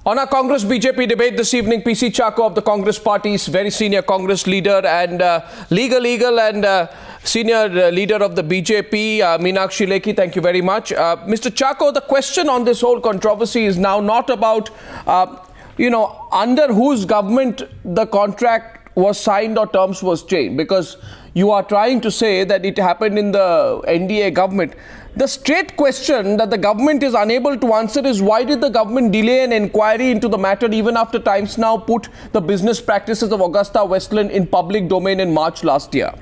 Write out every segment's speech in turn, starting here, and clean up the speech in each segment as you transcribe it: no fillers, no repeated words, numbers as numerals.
On our Congress-BJP debate this evening, PC Chacko of the Congress Party's very senior Congress leader and legal and senior leader of the BJP, Meenakshi Lekhi, thank you very much. Mr. Chacko, the question on this whole controversy is now not about, under whose government the contract was signed or terms was changed, because you are trying to say that it happened in the NDA government. The straight question that the government is unable to answer is why did the government delay an inquiry into the matter even after Times Now put the business practices of Augusta Westland in public domain in March last year?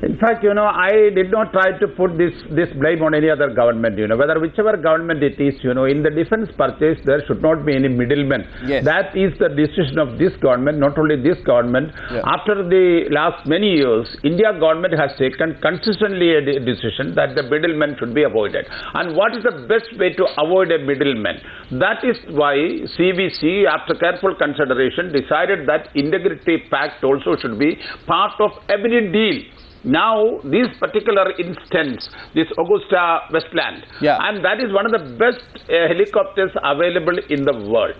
In fact, I did not try to put this blame on any other government, whether whichever government it is, in the defense purchase, there should not be any middlemen. Yes. That is the decision of this government, not only this government. Yeah. After the last many years, India government has taken consistently a decision that the middlemen should be avoided. And what is the best way to avoid a middleman? That is why CVC, after careful consideration, decided that Integrity Pact also should be part of every deal. Now, this particular instance, this Augusta Westland, and that is one of the best helicopters available in the world.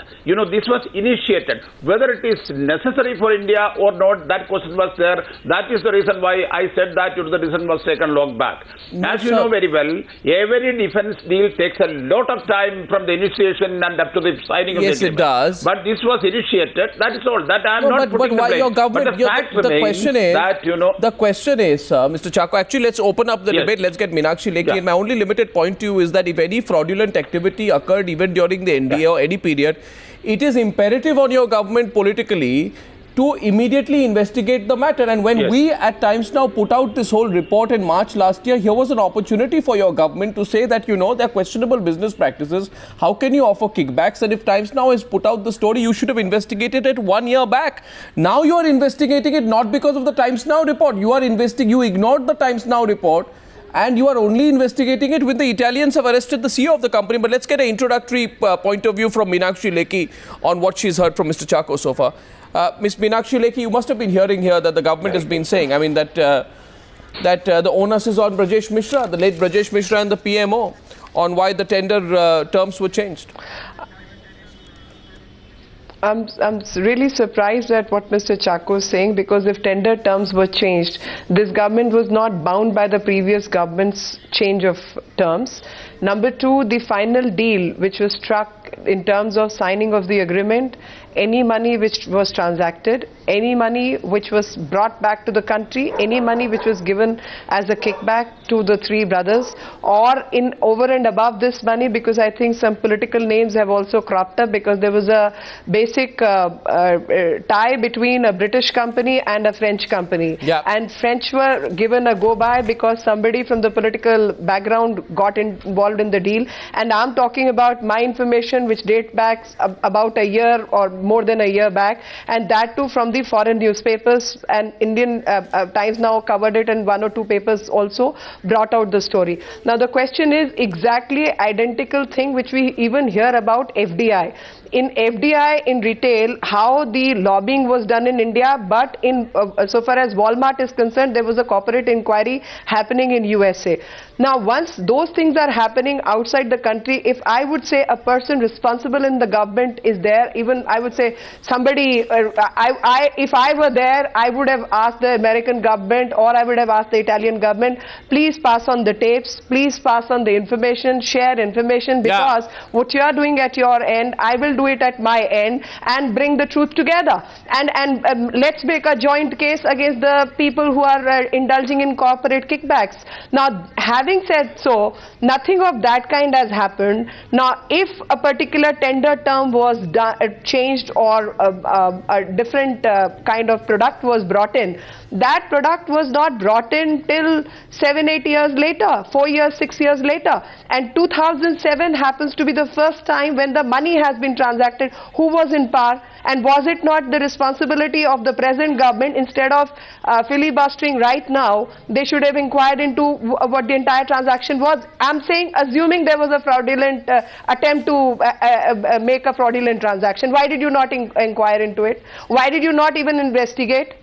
This was initiated. Whether it is necessary for India or not, that question was there. That is the reason why I said that the decision was taken long back. As you know very well, every defense deal takes a lot of time from the initiation and up to the signing of the agreement. Yes, it does. But this was initiated. That is all. That I am not putting the blame. Your government, but the fact remains that, the question is, Mr. Chacko, actually, let's open up the debate. Let's get Meenakshi Lekhi. And my only limited point to you is that if any fraudulent activity occurred even during the NDA or any period, it is imperative on your government politically to immediately investigate the matter. And when we at Times Now put out this whole report in March last year, here was an opportunity for your government to say that, there are questionable business practices. How can you offer kickbacks? And if Times Now has put out the story, you should have investigated it 1 year back. Now you are investigating it not because of the Times Now report. You ignored the Times Now report. And you are only investigating it when the Italians have arrested the CEO of the company. But let's get an introductory point of view from Meenakshi Lekhi on what she's heard from Mr. Chacko so far. Ms. Meenakshi Lekhi, you must have been hearing here that the government has been saying, that the onus is on Brajesh Mishra, the late Brajesh Mishra and the PMO, on why the tender terms were changed. I'm really surprised at what Mr. Chacko is saying, because if tender terms were changed, this government was not bound by the previous government's change of terms. Number two, the final deal which was struck in terms of signing of the agreement, any money which was transacted, any money which was brought back to the country, any money which was given as a kickback to the three brothers, or in over and above this money, because I think some political names have also cropped up, because there was a basic tie between a British company and a French company. And French were given a go-by because somebody from the political background got involved in the deal. And I'm talking about my information which dates back about a year or more than a year back, and that too from the foreign newspapers, and Indian Times Now covered it, and 1 or 2 papers also brought out the story. Now the question is exactly identical thing which we even hear about FDI. In FDI, in retail, how the lobbying was done in India, but in so far as Walmart is concerned, there was a corporate inquiry happening in USA. Now, once those things are happening outside the country, if I would say a person responsible in the government is there, even I would say somebody, if I were there, I would have asked the American government, or I would have asked the Italian government, please pass on the tapes, please pass on the information, share information, because what you are doing at your end, I will do it at my end, and bring the truth together. And let's make a joint case against the people who are indulging in corporate kickbacks. Now, having said so, nothing of that kind has happened. Now, if a particular tender term was changed, or a different kind of product was brought in, that product was not brought in till 7-8 years later, 4 years, 6 years later. And 2007 happens to be the first time when the money has been transacted. Who was in power? And was it not the responsibility of the present government, instead of filibustering right now, they should have inquired into what the entire transaction was? I'm saying, assuming there was a fraudulent attempt to make a fraudulent transaction, why did you not inquire into it? Why did you not even investigate?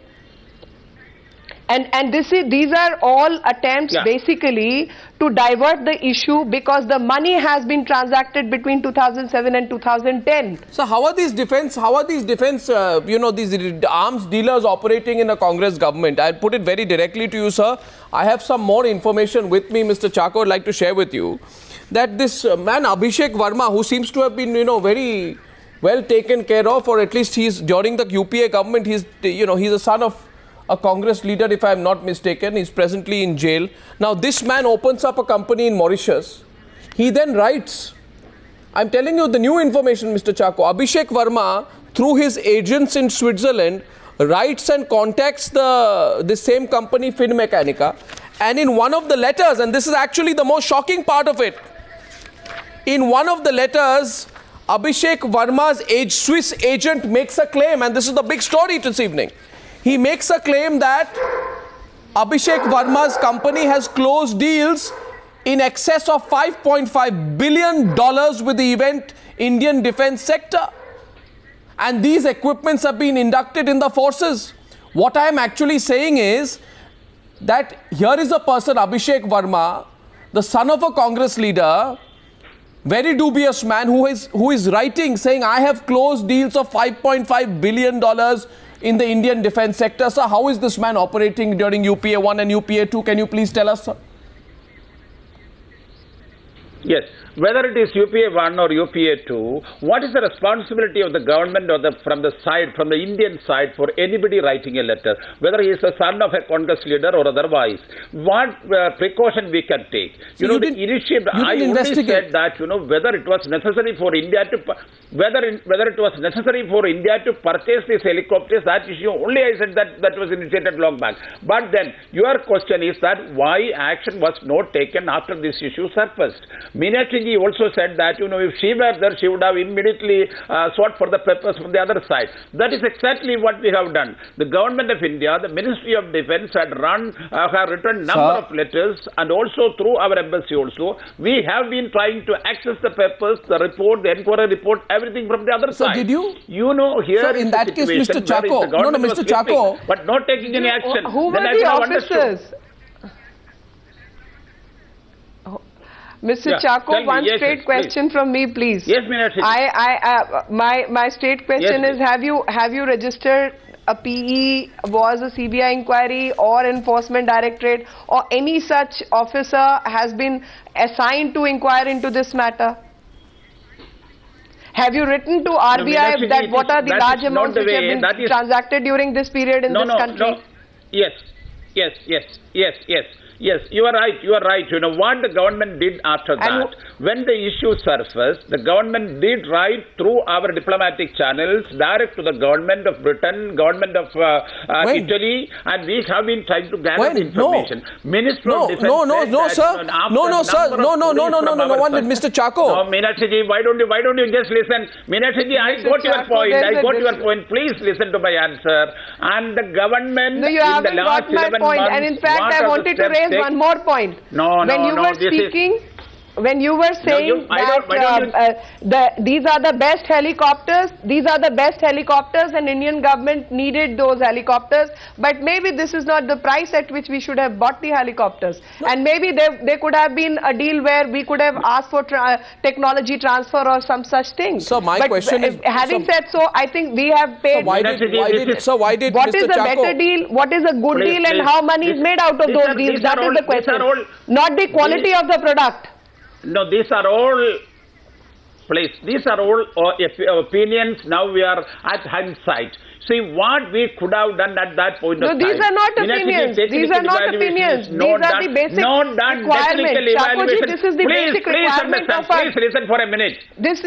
And these are all attempts basically to divert the issue, because the money has been transacted between 2007 and 2010. So how are these defense, you know, these arms dealers operating in a Congress government? I'll put it very directly to you, sir. I have some more information with me, Mr. Chako, I'd like to share with you. That this man Abhishek Verma, who seems to have been, you know, very well taken care of, or at least he's during the UPA government, he's, you know, he's a son of a Congress leader, if I'm not mistaken. He's presently in jail. Now, this man opens up a company in Mauritius. He then writes, I'm telling you the new information, Mr. Chako. Abhishek Verma, through his agents in Switzerland, writes and contacts the same company, Finmechanica. And in one of the letters, and this is actually the most shocking part of it, in one of the letters, Abhishek Verma's Swiss agent makes a claim, and this is the big story this evening. He makes a claim that Abhishek Verma's company has closed deals in excess of $5.5 billion with the event Indian defense sector. And these equipments have been inducted in the forces. What I am actually saying is that here is a person, Abhishek Verma, the son of a Congress leader, very dubious man, who is writing, saying, I have closed deals of $5.5 billion in the Indian defense sector. So how is this man operating during UPA 1 and UPA 2? Can you please tell us, sir? Yes. Whether it is UPA 1 or UPA 2, what is the responsibility of the government or from the Indian side for anybody writing a letter, whether he is the son of a Congress leader or otherwise? What precaution we can take? So you know, the initiative, I only said that, you know, whether it was necessary for India to, whether it was necessary for India to purchase these helicopters, that issue only I said that was initiated long back. But then your question is that why action was not taken after this issue surfaced? Meenakshi also said that, you know, if she were there, she would have immediately sought for the papers from the other side. That is exactly what we have done. The government of India, the Ministry of Defence have written number of letters, and also through our embassy also, we have been trying to access the papers, the report, the inquiry report, everything from the other side. Did you? You know, here so in that case, Mr. Chako, Mr. Chako, but not taking any action. Who were the officers? Mr. Chako, one straight question from me, please. Yes, Meenakshi. My straight question is: Have you registered a PE? Was a CBI inquiry or enforcement directorate or any such officer has been assigned to inquire into this matter? Have you written to RBI that what are the large amounts which have been transacted during this period in this country? No. Yes, you are right. You know what the government did after that. When the issue surfaced, the government did write through our diplomatic channels direct to the government of Britain, government of Italy, and we have been trying to gather the information. Minister of Defense. No, sir. One minute, Mr. Chako. No, Meenakshi, why don't you just listen? Meenakshi, I got your point. Please listen to my answer. And the government in the last 11 months, and in fact, I wanted to raise one more point. When you were saying that these are the best helicopters, and Indian government needed those helicopters, but maybe this is not the price at which we should have bought the helicopters. And maybe there could have been a deal where we could have asked for technology transfer or some such thing. So my question is, having said so, I think we have paid. Why did what is a better deal? What is a good deal, and how money is made out of those deals? That is the question, not the quality of the product. No, these are all opinions. Now we are at hindsight. See what we could have done at that point of time. These are not opinions. These are not opinions. These are the basic requirements. Chakoji, this is the basic requirement of us. Please listen for a minute.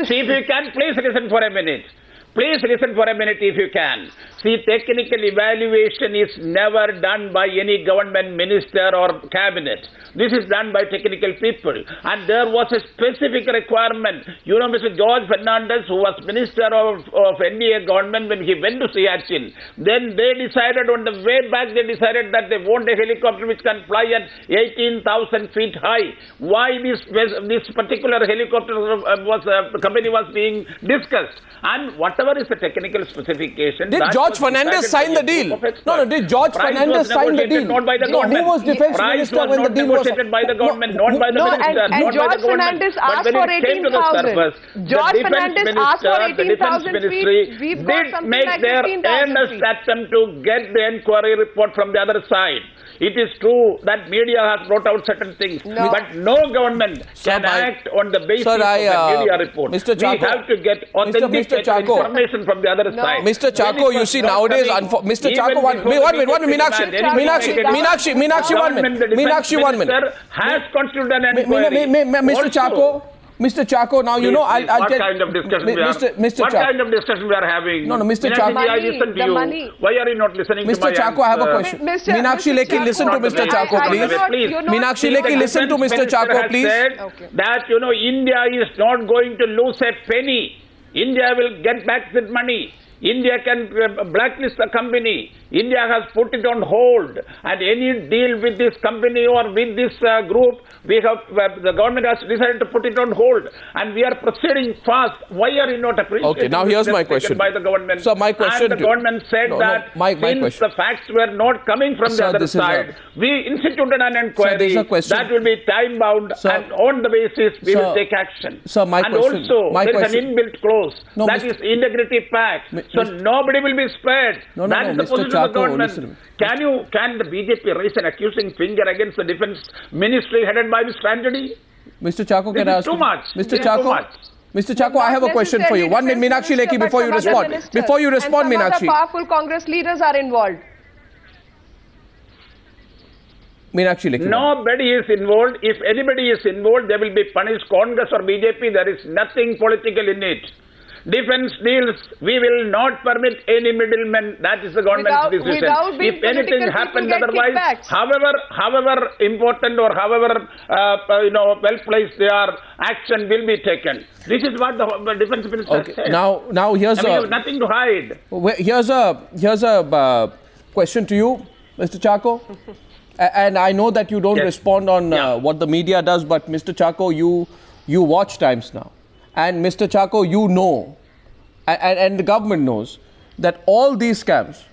See if you can, please listen for a minute. Please listen for a minute if you can. See, technical evaluation is never done by any government minister or cabinet. This is done by technical people. And there was a specific requirement. You know, Mr. George Fernandez, who was minister of NDA government when he went to Siachen, then they decided on the way back, they decided that they want a helicopter which can fly at 18,000 feet high. Why this particular helicopter company was being discussed? And what whatever is the technical specification. Did George Fernandez sign the deal? No, did George Fernandez sign the deal? Not by the government. Who was defense minister when the deal was negotiated by the government, not by the minister, and George Fernandez asked for 18,000. George Fernandez asked for 18,000 feet. We've got something like 15,000 feet. Attempt to get the inquiry report from the other side. It is true that media has brought out certain things, but no government can act on the basis of the media report. Mr. Chako, we have to get authentic information from the other side. Mr. Chako, you see nowadays, Mr. Chako, one minute, Meenakshi, 1 minute. Has constituted an inquiry. Mr. Chako, now you know, I'll tell what kind of discussion we are. What kind of discussion we are having? No, Mr. Chako. I listen to you. Why are you not listening to my Mr. Chako, I have a question. Meenakshi Lekhi, listen to Mr. Chako, please. Meenakshi Lekhi, listen to Mr. Chako, please. That, India is not going to lose a penny. India will get back that money. India can blacklist the company. India has put it on hold, and any deal with this company or with this group, the government has decided to put it on hold, and we are proceeding fast. Why are you not appreciating? Okay, now here's my question. By the government. So my question. And the government said since the facts were not coming from the other side, we instituted an inquiry that will be time bound, and on the basis we will take action. And also there is an inbuilt clause that is integrity pact. So nobody will be spared. That is the position of the government. Can the BJP raise an accusing finger against the defense ministry headed by Mr. Anthony? Mr. Chako, can I ask too much. Mr. Chako, Mr. Chako, I have a question for you. 1 minute, Meenakshi Lekhi, before you respond. Before you respond, Meenakshi. Powerful Congress leaders are involved. Meenakshi Lekhi. Nobody is involved. If anybody is involved, they will be punished. Congress or BJP, there is nothing political in it. Defense deals, we will not permit any middlemen. That is the government's decision. If anything happens otherwise, however important or however well-placed they are, action will be taken. This is what the defense minister said. Now here's we have nothing to hide. Here's a question to you, Mr. Chako. And I know that you don't respond on what the media does, but Mr. Chako, you watch Times Now. And Mr. Chako, you know, and the government knows, that all these scams,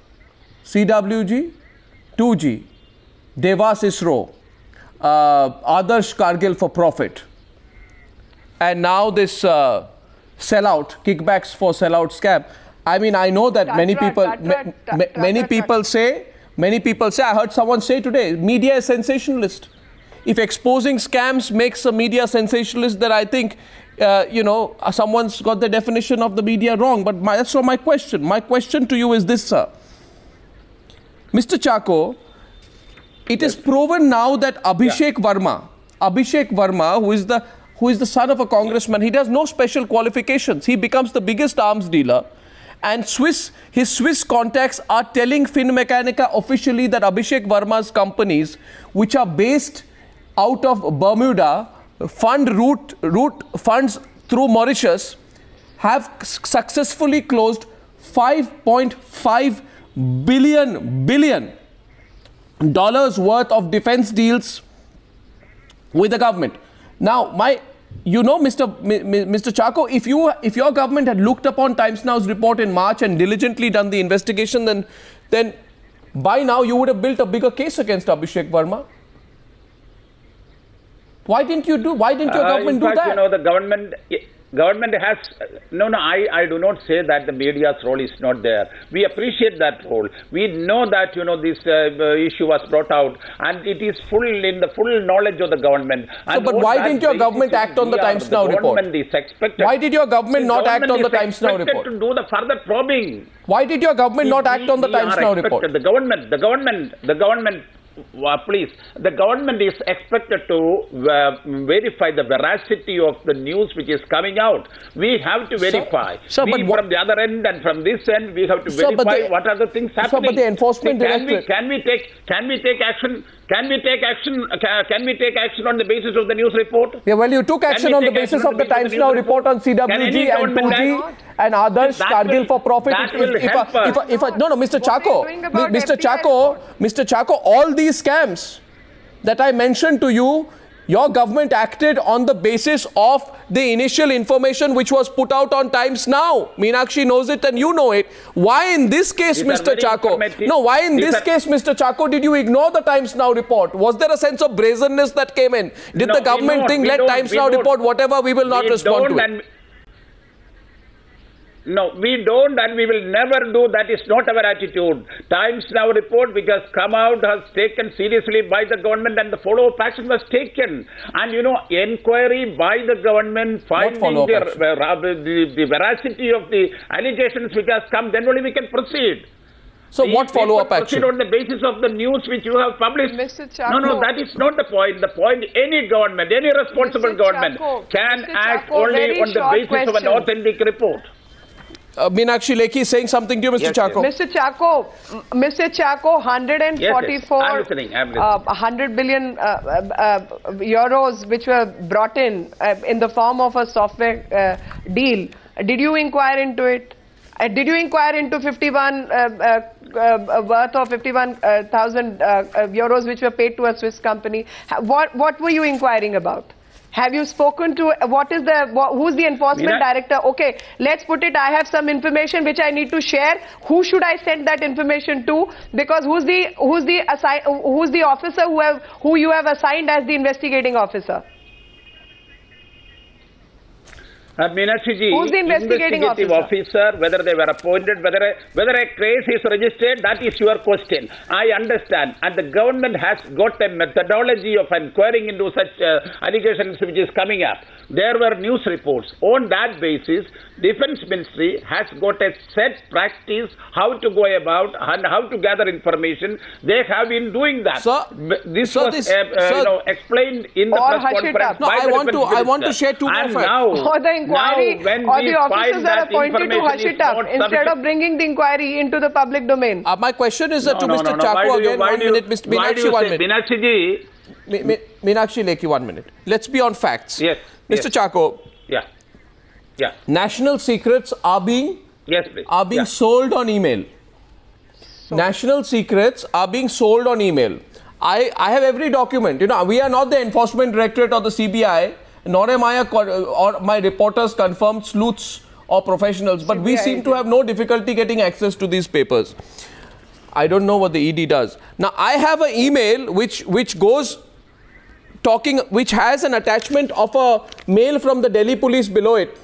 CWG, 2G, Devas ISRO, Adarsh Kargil for profit, and now this sellout, kickbacks for sellout scam. I mean, I know that many people say, I heard someone say today, media is sensationalist. If exposing scams makes a media sensationalist, then I think, someone's got the definition of the media wrong. But that's not my question. My question to you is this, sir. Mr. Chako, it is proven now that Abhishek Verma, who is the son of a congressman, he does no special qualifications. He becomes the biggest arms dealer. And his Swiss contacts are telling Finmechanica officially that Abhishek Verma's companies, which are based out of Bermuda, route funds through Mauritius, have successfully closed $5.5 billion worth of defense deals with the government. Now, Mr. Chako, if your government had looked upon Times Now's report in March and diligently done the investigation, then by now you would have built a bigger case against Abhishek Verma. Why didn't your government do that? The government has I do not say that the media's role is not there. We appreciate that role. We know that this issue was brought out, and it is in the full knowledge of the government. So, but why didn't your government act on the Times Now report? Why did your government not act on the Times Now report? To do the further probing. Why did your government not act on the Times Now report? The government. Please, the government is expected to verify the veracity of the news which is coming out. We have to verify. From the other end and from this end, we have to verify what are the things happening. But the enforcement directorate. Can we take action? Can we take action on the basis of the news report? Yeah, well, you took action on the basis of the Times Now report on CWG and 2G and Adarsh Kargil for profit. Mr. Chako, all these scams that I mentioned to you, Your government acted on the basis of the initial information which was put out on Times Now. Meenakshi knows it and you know it. Why in this case, Mr. Chacko? No, why in this case, Mr. Chacko, did you ignore the Times Now report? Was there a sense of brazenness that came in? Did the government think, let Times Now report whatever, we will not respond to it? No, we don't and we will never do. That is not our attitude. Times Now report which has come out has taken seriously by the government and the follow-up action was taken. And you know, inquiry by the government finding the veracity of the allegations which has come, then only we can proceed. So what follow-up action? Proceed on the basis of the news which you have published. Mr. Chacko, No, that is not the point. The point, any government, any responsible government can act only on the basis of an authentic report. Meenakshi Lekhi is saying something to you, Mr. Chacko. Mr. Chacko, 144, I'm listening. 100 billion euros which were brought in the form of a software deal. Did you inquire into it? Did you inquire into 51 worth of 51,000 euros which were paid to a Swiss company? What were you inquiring about? Have you spoken to, who's the enforcement director? Okay, let's put it, I have some information which I need to share. Who should I send that information to? Because who's the officer who you have assigned as the investigating officer? Meenakshi ji, who's the investigating officer, whether they were appointed, whether a case is registered, that is your question. I understand. And the government has got a methodology of inquiring into such allegations which is coming up. There were news reports. On that basis, Defense Ministry has got a set practice how to go about and how to gather information. They have been doing that. This was explained in the press conference. No, I want to share two more facts. Or the officers are appointed to hush it up instead of bringing the inquiry into the public domain. My question is to Mr. Chacko again. 1 minute, Mr. Meenakshi, 1 minute. Meenakshi ji. Meenakshi Lekhi, 1 minute. Let's be on facts. Yes. Mr. Chacko. Yeah. National secrets are being sold on email. National secrets are being sold on email. I have every document. You know, we are not the Enforcement Directorate or the CBI. Nor am I or my reporters confirmed sleuths or professionals, but we seem to have no difficulty getting access to these papers. I don't know what the ED does. Now, I have an email which has an attachment of a mail from the Delhi police below it.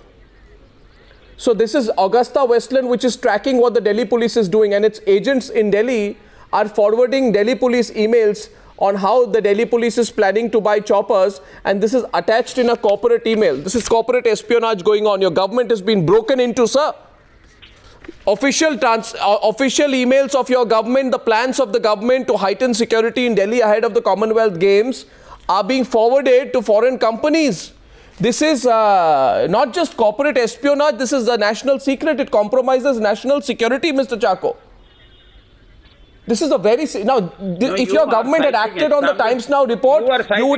So this is Augusta Westland, which is tracking what the Delhi police is doing, and its agents in Delhi are forwarding Delhi police emails on how the Delhi police is planning to buy choppers, and this is attached in a corporate email. This is corporate espionage going on. Your government has been broken into, sir. Official emails of your government, the plans of the government to heighten security in Delhi ahead of the Commonwealth Games are being forwarded to foreign companies. This is not just corporate espionage, this is the national secret. It compromises national security, Mr. Chacko. This is a very if your government had acted on the Times Now report, you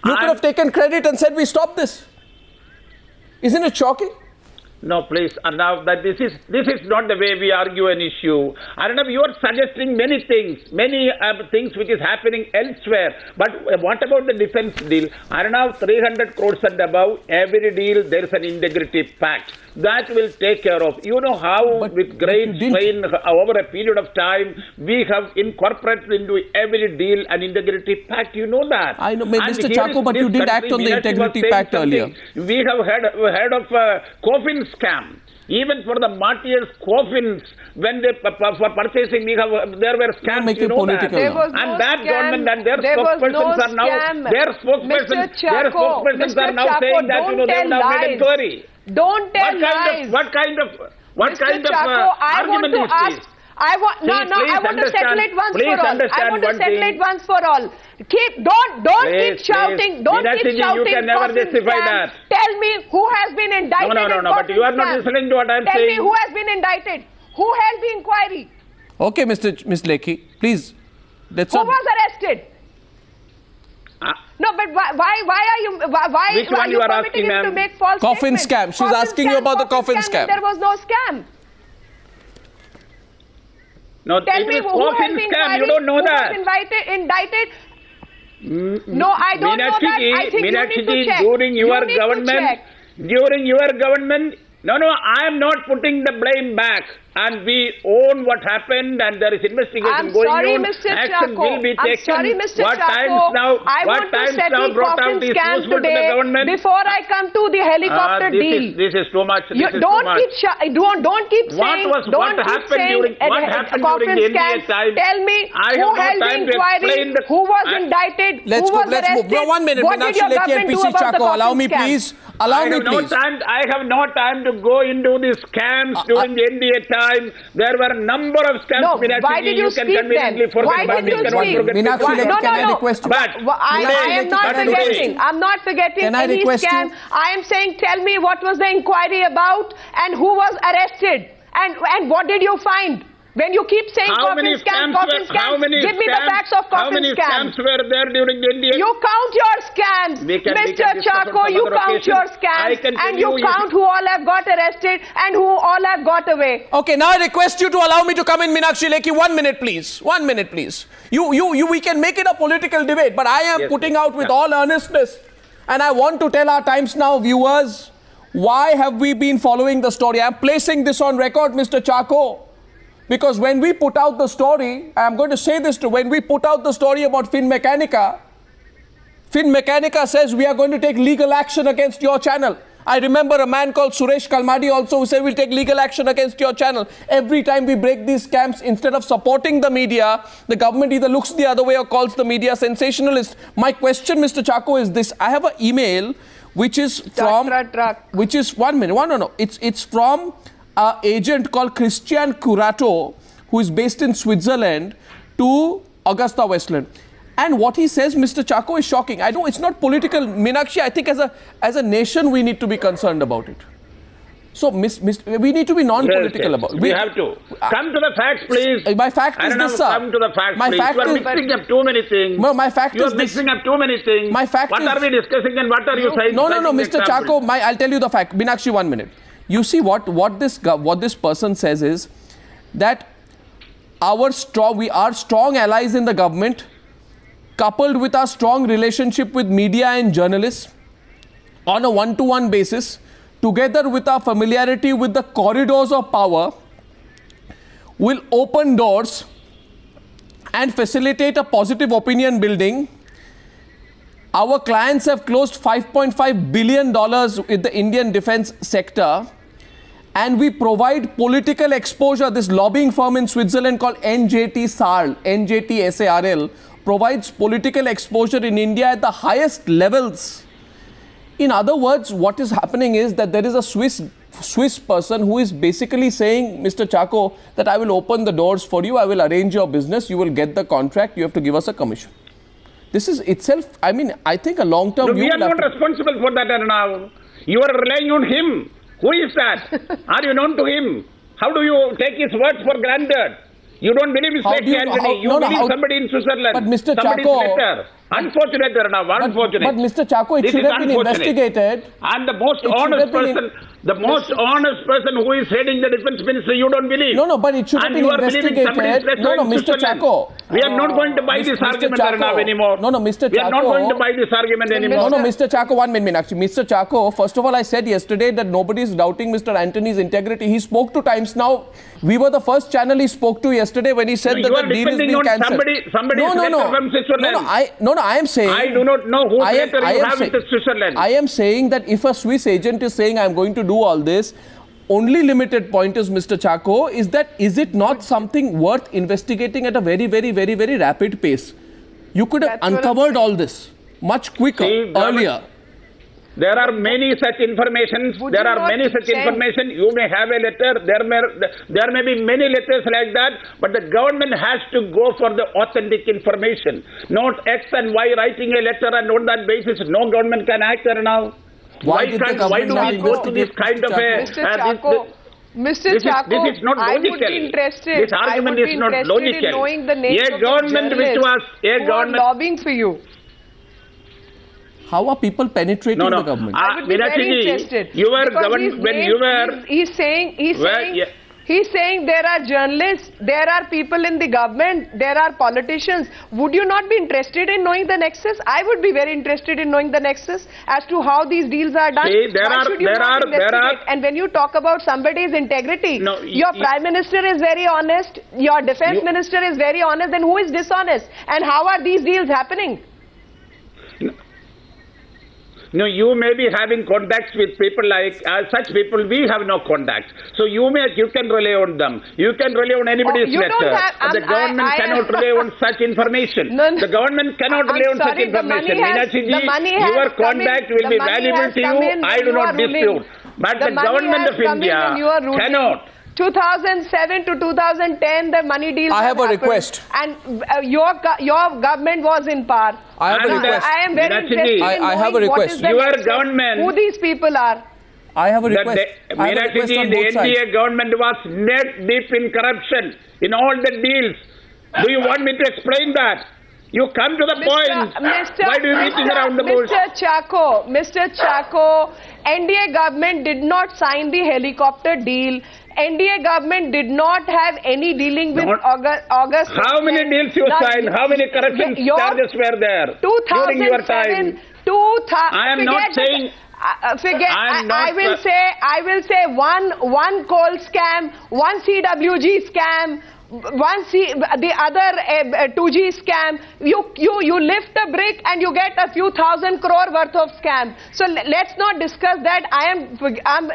could have taken credit and said we stopped this. Isn't it shocking? No, please. Now that this is not the way we argue an issue. I don't know. You are suggesting many things which is happening elsewhere. But what about the defense deal? I don't know. 300 crores and above, every deal there is an integrity pact. That will take care of. You know how with great strain over a period of time we have incorporated into every deal an integrity pact. You know that. I know, Mr. Chacko, but you didn't act on the integrity pact earlier. We have heard of coffin scam. Even for the martyrs' coffins, when they for purchasing, there were scams. You know that. And that government and their spokespersons are now saying that they have now made inquiry. Don't tell lies. What kind of argument is this? I want to settle it once for all. I want to settle it once for all. Don't keep shouting. Don't keep shouting. You can never justify that. Tell me who has been indicted. No. But you are not listening to what I am saying. Tell me who has been indicted. Who held the inquiry? Okay, Ms. Lekhi, please. Who was arrested? No, but why Which one you are asking, ma'am? To make false coffin statements? Scam. She's asking you about the coffin scam. There was no scam. No, tell me who coffin scam. You don't know that. Who was indicted? No, I don't know that. I think you need to check. During your government, no, I am not putting the blame back. And we own what happened, and there is investigation going on. Action will be taken. I'm sorry, Mr. What Chacko. I want to settle coffin scam today before I come to the helicopter deal. This is too much. Don't keep saying. What happened during the India time? Tell me who held the inquiry, who was indicted, who was arrested. One minute, what did your government do about the allow me, scam? please. Allow me, please. I have no time to go into the scams during the India time. There were a number of scams. No, why did you speak then? Why did you speak? I am not forgetting. I'm not forgetting any scam. I am saying, tell me what was the inquiry about and who was arrested and what did you find? When you keep saying coffin scam, give me the facts of coffin scam. How many scams were there during the India? You count your scams, Mr. Chacko, you count your scams and you count who all have got arrested and who all have got away. Okay, now I request you to allow me to come in, Meenakshi Lekhi. 1 minute, please. 1 minute, please. We can make it a political debate, but I am putting out with all earnestness, and I want to tell our Times Now viewers, why have we been following the story? I am placing this on record, Mr. Chacko. Because when we put out the story, I'm going to say this too, when we put out the story about Finmechanica says we are going to take legal action against your channel. I remember a man called Suresh Kalmadi also who said we'll take legal action against your channel. Every time we break these scams, instead of supporting the media, the government either looks the other way or calls the media sensationalist. My question, Mr. Chacko, is this. I have an email which is from... Which is... 1 minute. No. It's from... an agent called Christian Curato, who is based in Switzerland, to Augusta Westland. And what he says, Mr. Chacko, is shocking. I know it's not political. Meenakshi, I think as a nation, we need to be concerned about it. So, we need to be non-political about it. We have to. Come to the facts, please. My fact is this, sir. Come to the facts, please. You are mixing up too many things. No, my fact is this. You are mixing up too many things. My fact is... What are we discussing and what are you saying? No, Mr. Chacko, I'll tell you the fact. Meenakshi, 1 minute. You see, what this person says is that our strong allies in the government, coupled with our strong relationship with media and journalists on a one-to-one basis, together with our familiarity with the corridors of power, will open doors and facilitate a positive opinion building. Our clients have closed $5.5 billion with the Indian defense sector. And we provide political exposure. This lobbying firm in Switzerland called NJT-SARL, provides political exposure in India at the highest levels. In other words, what is happening is that there is a Swiss person who is basically saying, Mr. Chacko, that I will open the doors for you, I will arrange your business, you will get the contract, you have to give us a commission. This is itself, I mean, I think a long-term view. We are not responsible for that now. You are relying on him. Who is that? Are you known to him? How do you take his words for granted? You don't believe his fake Anthony. You believe somebody in Switzerland. But Mr. Chacko... Unfortunate, unfortunate. But Mr. Chacko, it should have been investigated. And the most honest person, who is heading the defense ministry, you don't believe. No, but it should have been investigated. No, Mr. Chacko. We are not going to buy this argument anymore. No, Mr. Chacko. We are not going to buy this argument anymore. No, Mr. Chacko, 1 minute, actually. Mr. Chacko, first of all, I said yesterday that nobody is doubting Mr. Anthony's integrity. He spoke to Times Now. We were the first channel he spoke to yesterday when he said that the deal is being cancelled. Somebody's letter from Switzerland. I am saying... I do not know whose letter you have with Switzerland. I am saying that if a Swiss agent is saying I am going to do all this, only limited point is, Mr. Chacko, is it not something worth investigating at a very, very, very, very rapid pace? You could have uncovered all this much quicker, earlier. There are many such informations. You may have a letter. There may be many letters like that. But the government has to go for the authentic information. Not X and Y writing a letter and on that basis no government can act now. Why do we go to this kind of a... Mr. Chacko, this is not logical. I would be interested. This argument is not logical. In knowing the name of the journalists who are lobbying for you. How are people penetrating the government? I would be very interested. You were government when you were... He's saying He's saying there are journalists, there are people in the government, there are politicians. Would you not be interested in knowing the nexus? I would be very interested in knowing the nexus as to how these deals are done. See, And when you talk about somebody's integrity, your Prime Minister is very honest, your Defence Minister is very honest, then who is dishonest? And how are these deals happening? No, you may be having contacts with people like such people. We have no contacts, so you can rely on them. You can rely on anybody's letter. The government cannot rely on such information. The government cannot rely on such information. Meenakshi ji, your contact will be valuable to you. I do not dispute, but the government of India cannot. 2007 to 2010, the money deal. I have a request. And your government was in power. I have a request. I am very interested in I have a request. Your government. Who these people are. I have a request. The NDA government was net deep in corruption in all the deals. Do you want me to explain that? You come to the point. Why do you beat around the bush? Mr. Chako, NDA government did not sign the helicopter deal. NDA government did not have any dealing with August. How many deals you signed? How many corruption charges were there during your time? I am not saying. I will say one coal scam, one CWG scam, the other 2G scam. You lift a brick and you get a few thousand crore worth of scam. So let's not discuss that. I'm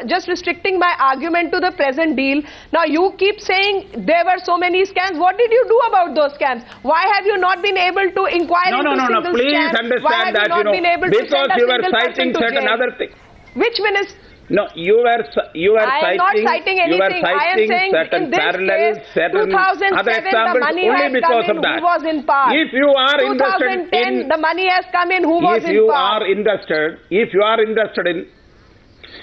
just restricting my argument to the present deal. Now you keep saying there were so many scams. What did you do about those scams? Why have you not been able to inquire into single scams? Please understand that, because you were citing certain other things. Which minister? No, you were I am not citing anything. I am saying certain in this parallels, case, certain 2007 other examples, the money only has because come in, of that. who was in power? If you are 2010, the money has come in, who was in power?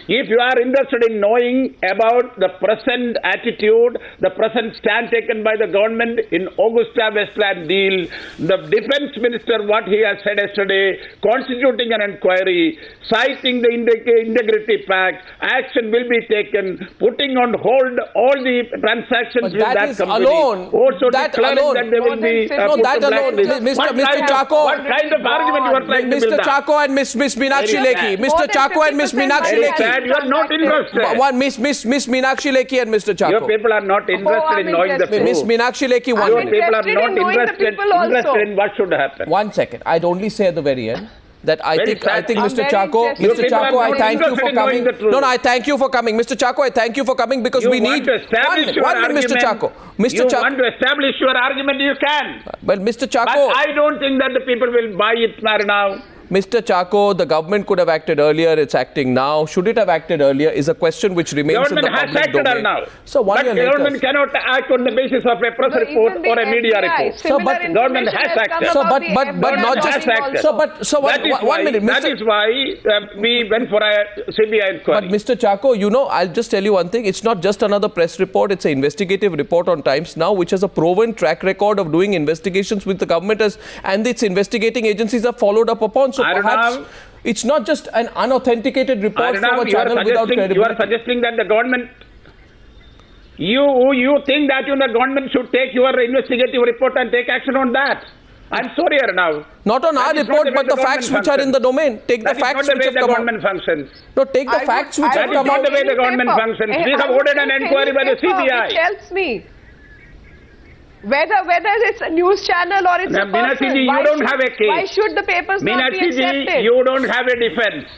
If you are interested in knowing about the present attitude, the present stand taken by the government in Augusta Westland deal, the defense minister, what he has said yesterday, constituting an inquiry, citing the integrity pact, action will be taken, putting on hold all the transactions with that company. Alone. Also that declaring alone. that they will be that alone. Mr. Chako. What kind of argument you are trying to build up? Mr. Chako and Miss Meenakshi Lekhi. Mr. Chako and Miss Meenakshi Lekhi. You are not interested. Miss Meenakshi Lekhi and Mr. Chako. Your people are not interested in knowing the truth. Miss Meenakshi Lekhi, your people are not interested in what should happen. 1 second. I'd only say at the very end that I think Mr. Chako, I thank you for coming. No, I thank you for coming. Mr. Chako, I thank you for coming because we need to establish your argument. Mr. Chako. You want to establish your argument, you can. Well, Mr. Chako. But I don't think that the people will buy it now. Mr. Chako, the government could have acted earlier, it's acting now. Should it have acted earlier is a question which remains in the public domain. Now. So but government cannot act on the basis of a press report or a media report. So, but government has acted. So, but not just acted. So, one minute. That is why we went for a CBI inquiry. But Mr. Chako, I'll just tell you one thing. It's not just another press report. It's an investigative report on Times Now, which has a proven track record of doing investigations with the government and its investigating agencies are followed up upon. So perhaps it's not just an unauthenticated report from a channel without credibility. You are suggesting that the government, you think that the government should take your investigative report and take action on that. I'm sorry now. Not on our report, but the facts which are in the domain. Take the facts which have come out. That is not the way the government functions. No, take the facts which have come out. That is not the way the government functions. We have ordered an inquiry by the CBI. It helps me. Whether it's a news channel or it's a person, you don't have a case. Why should the papers not be accepted? You don't have a defense.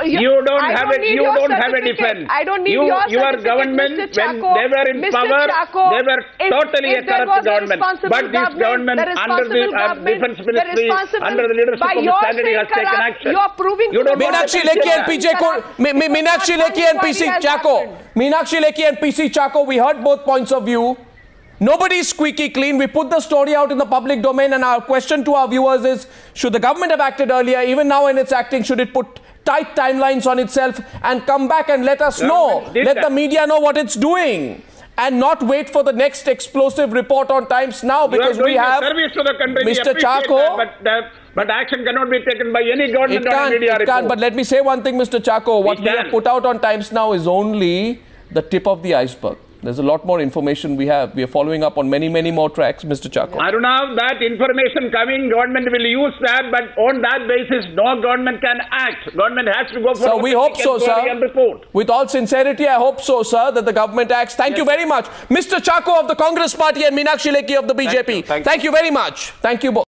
You don't have a defense. I don't need your Your government, when they were in power, they were totally a corrupt government. But this government, under the defense ministry, under the leadership of the Secretary, has taken action. You are proving Meenakshi Lekhi and Meenakshi Lekhi and PC Chako. Meenakshi Lekhi and PC Chako, we heard both points of view. Nobody is squeaky clean. We put the story out in the public domain and our question to our viewers is, should the government have acted earlier? Even now when it's acting, should it put tight timelines on itself and come back and let us know, let the media know what it's doing and not wait for the next explosive report on Times Now because we have service to the country. Mr. Chako. But action cannot be taken by any government on a media report. But let me say one thing, Mr. Chako. What we have put out on Times Now is only the tip of the iceberg. There's a lot more information we have. We are following up on many, many more tracks, Mr. Chako. I don't know that information coming, government will use that, but on that basis, no government can act. Government has to go for... So we hope so, sir. With all sincerity, I hope so, sir, that the government acts. Thank you very much. Mr. Chako of the Congress Party and Meenakshi Lekhi of the BJP. Thank you very much. Thank you both.